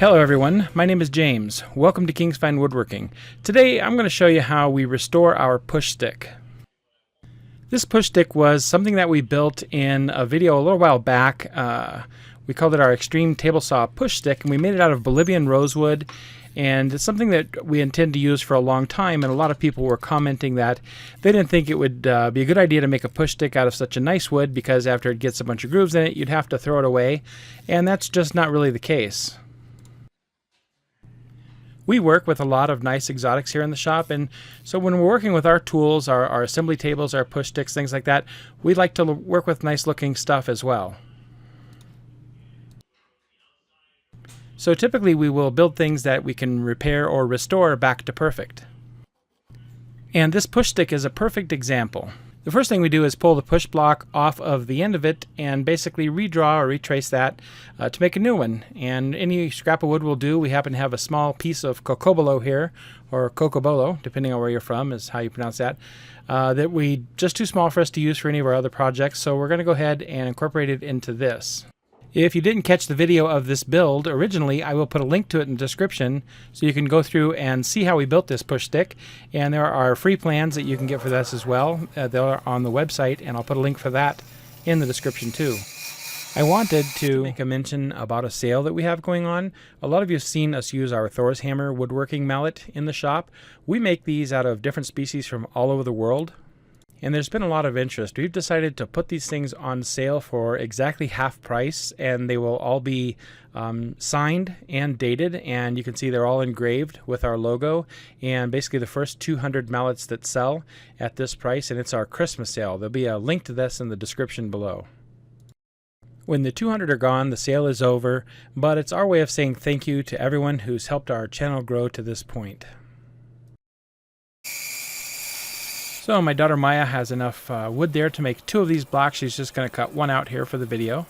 Hello everyone, my name is James. Welcome to King's Fine Woodworking. Today I'm going to show you how we restore our push stick. This push stick was something that we built in a video a little while back. We called it our Extreme Table Saw Push Stick, and we made it out of Bolivian rosewood, and it's something that we intend to use for a long time, and a lot of people were commenting that they didn't think it would be a good idea to make a push stick out of such a nice wood because after it gets a bunch of grooves in it, you'd have to throw it away, and that's just not really the case. We work with a lot of nice exotics here in the shop, and so when we're working with our tools, our assembly tables, our push sticks, things like that, we like to work with nice looking stuff as well. So typically we will build things that we can repair or restore back to perfect. And this push stick is a perfect example. The first thing we do is pull the push block off of the end of it and basically redraw or retrace that to make a new one. And any scrap of wood will do. We happen to have a small piece of cocobolo here, or cocobolo, depending on where you're from, is how you pronounce that, that we just too small for us to use for any of our other projects. So we're going to go ahead and incorporate it into this. If you didn't catch the video of this build originally, I will put a link to it in the description so you can go through and see how we built this push stick. And there are free plans that you can get for this as well. They're on the website, and I'll put a link for that in the description too. I wanted to make a mention about a sale that we have going on. A lot of you have seen us use our Thor's Hammer woodworking mallet in the shop. We make these out of different species from all over the world, and there's been a lot of interest. We've decided to put these things on sale for exactly half price, and they will all be signed and dated, and you can see they're all engraved with our logo, and basically the first 200 mallets that sell at this price, and it's our Christmas sale. There'll be a link to this in the description below. When the 200 are gone, the sale is over, but it's our way of saying thank you to everyone who's helped our channel grow to this point. So my daughter Maya has enough wood there to make 2 of these blocks. She's just going to cut one out here for the video.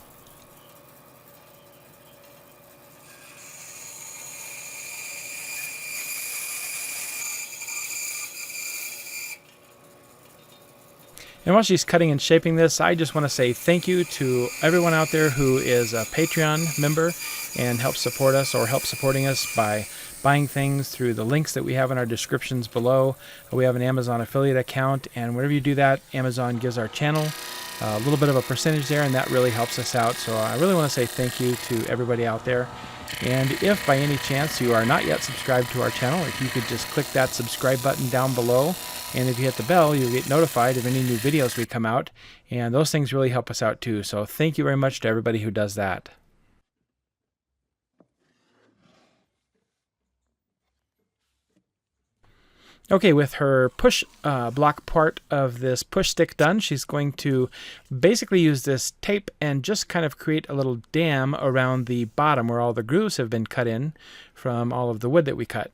And while she's cutting and shaping this, I just want to say thank you to everyone out there who is a Patreon member and helps support us or help supporting us by buying things through the links that we have in our descriptions below. We have an Amazon affiliate account, and whenever you do that, Amazon gives our channel a little bit of a percentage there, and that really helps us out. So I really want to say thank you to everybody out there. And if by any chance you are not yet subscribed to our channel, if you could just click that subscribe button down below, and if you hit the bell, you'll get notified of any new videos we come out, and those things really help us out too. So thank you very much to everybody who does that. Okay, with her push block part of this push stick done, she's going to basically use this tape and just kind of create a little dam around the bottom where all the grooves have been cut in from all of the wood that we cut.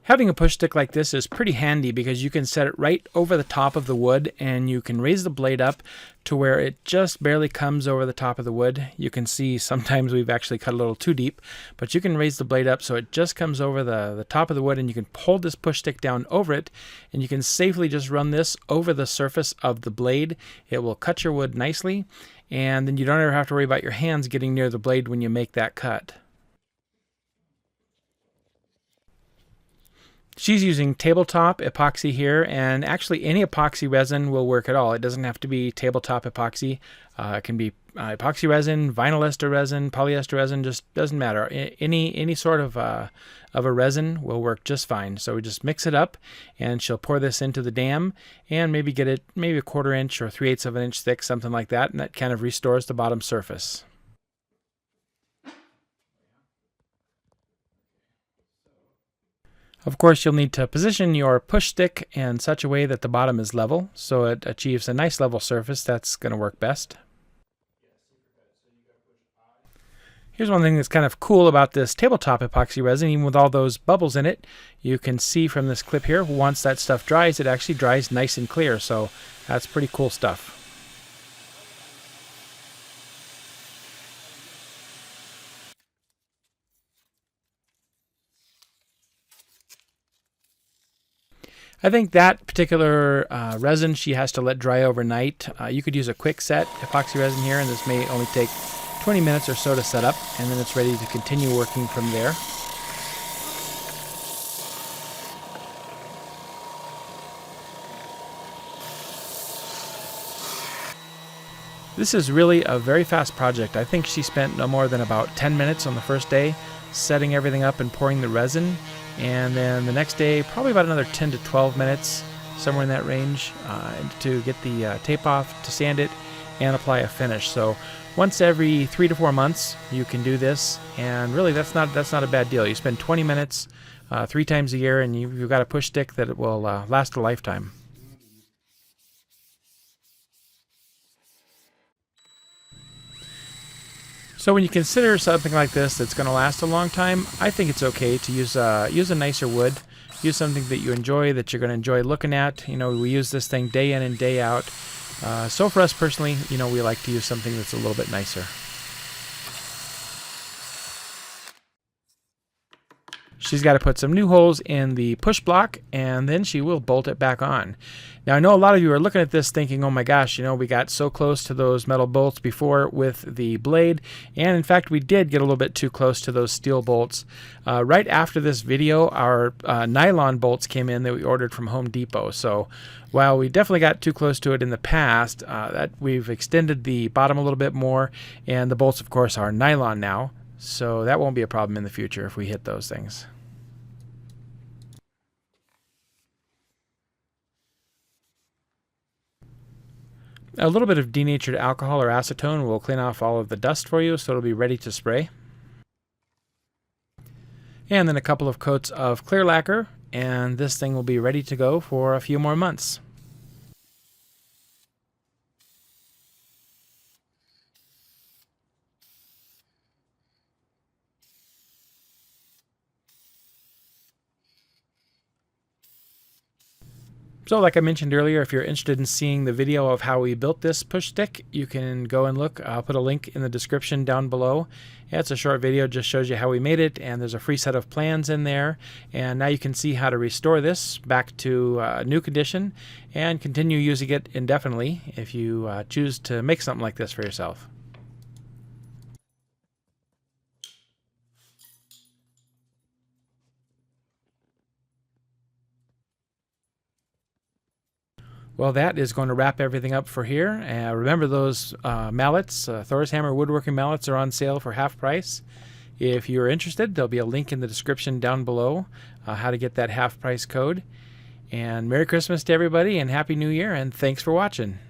Having a push stick like this is pretty handy because you can set it right over the top of the wood, and you can raise the blade up to where it just barely comes over the top of the wood. You can see sometimes we've actually cut a little too deep, but you can raise the blade up so it just comes over the top of the wood, and you can pull this push stick down over it, and you can safely just run this over the surface of the blade. It will cut your wood nicely, and then you don't ever have to worry about your hands getting near the blade when you make that cut. She's using tabletop epoxy here, and actually any epoxy resin will work at all. It doesn't have to be tabletop epoxy. It can be epoxy resin, vinyl ester resin, polyester resin, just doesn't matter. Any sort of a resin will work just fine. So we just mix it up, and she'll pour this into the dam and maybe get it maybe a 1/4 inch or 3/8 of an inch thick, something like that, and that kind of restores the bottom surface. Of course, you'll need to position your push stick in such a way that the bottom is level, so it achieves a nice level surface. That's going to work best. Here's one thing that's kind of cool about this tabletop epoxy resin. Even with all those bubbles in it, you can see from this clip here, once that stuff dries, it actually dries nice and clear, so that's pretty cool stuff. I think that particular resin she has to let dry overnight. You could use a quick set epoxy resin here, and this may only take 20 minutes or so to set up, and then it's ready to continue working from there. This is really a very fast project. I think she spent no more than about 10 minutes on the first day setting everything up and pouring the resin, and then the next day probably about another 10 to 12 minutes, somewhere in that range, to get the tape off, to sand it, and apply a finish. So once every 3 to 4 months you can do this, and really that's not a bad deal. You spend 20 minutes 3 times a year, and you've got a push stick that will last a lifetime. So when you consider something like this that's going to last a long time, I think it's okay to use a nicer wood. Use something that you enjoy, that you're going to enjoy looking at. You know, we use this thing day in and day out. So for us personally, you know, we like to use something that's a little bit nicer. She's got to put some new holes in the push block, and then she will bolt it back on. Now, I know a lot of you are looking at this thinking, oh my gosh, you know, we got so close to those metal bolts before with the blade, and in fact we did get a little bit too close to those steel bolts. Right after this video, our nylon bolts came in that we ordered from Home Depot. So while we definitely got too close to it in the past, that we've extended the bottom a little bit more, and the bolts of course are nylon now, so that won't be a problem in the future if we hit those things. A little bit of denatured alcohol or acetone will clean off all of the dust for you, so it'll be ready to spray. And then a couple of coats of clear lacquer, and this thing will be ready to go for a few more months. So like I mentioned earlier, if you're interested in seeing the video of how we built this push stick, you can go and look. I'll put a link in the description down below. Yeah, it's a short video, just shows you how we made it, and there's a free set of plans in there. And now you can see how to restore this back to new condition and continue using it indefinitely if you choose to make something like this for yourself. Well, that is going to wrap everything up for here. Remember those mallets, Thor's Hammer woodworking mallets, are on sale for half price. If you're interested, there'll be a link in the description down below how to get that half price code. And Merry Christmas to everybody, and Happy New Year, and thanks for watching.